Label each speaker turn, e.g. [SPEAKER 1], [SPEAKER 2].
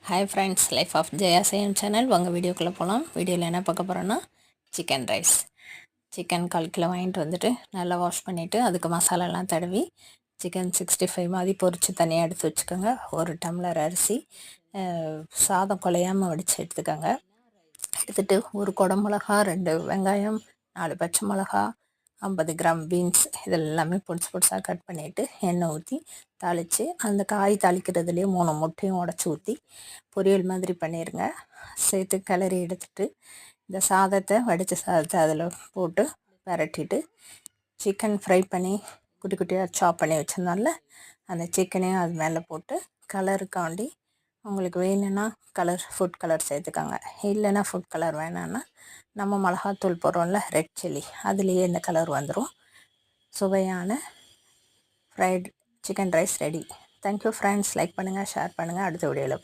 [SPEAKER 1] Hi friends, life of Jaya same channel. உங்கள் வீடியோக்குள்ளே போகலாம். வீடியோவில் என்ன பார்க்க போகிறோன்னா சிக்கன் ரைஸ். சிக்கன் 1/4 கிலோ வாங்கிட்டு வந்துட்டு நல்லா வாஷ் பண்ணிவிட்டு அதுக்கு மசாலாலாம் தடவி சிக்கன் 65 மாதிரி பொரித்து தனியாக எடுத்து வச்சுக்கோங்க. 1 டம்ளர் அரிசி, சாதம் குலையாமல் வடித்து எடுத்துக்கோங்க. எடுத்துகிட்டு 1 குடமிளகா, 2 வெங்காயம், 4 பச்சை மிளகா, 50 கிராம் பீன்ஸ் இதெல்லாமே பொடிசு பொடிசாக கட் பண்ணிவிட்டு எண்ணெய் ஊற்றி தாளித்து அந்த காய் தாளிக்கிறதுலேயே 3 முட்டையும் உடச்சி ஊற்றி பொரியல் மாதிரி பண்ணிடுங்க. சேர்த்து கிளறி எடுத்துட்டு இந்த சாதத்தை வடித்த சாதத்தை அதில் போட்டு பரட்டிட்டு சிக்கன் ஃப்ரை பண்ணி குட்டி குட்டியாக சாப் பண்ணி வச்சிருந்தோம்ல அந்த சிக்கனையும் அது மேலே போட்டு கலருக்காண்டி உங்களுக்கு வேணும்னா ஃபுட் கலர் சேர்த்துக்கோங்க. இல்லைன்னா ஃபுட் கலர் வேணான்னா நம்ம மிளகாத்தூள் போடுறோம்ல, ரெட் சில்லி, அதுலேயே இந்த கலர் வந்துடும். சுவையான fried chicken rice ready. Thank you friends. Like பண்ணுங்கள், ஷேர் பண்ணுங்கள். அடுத்த வீடியோவில்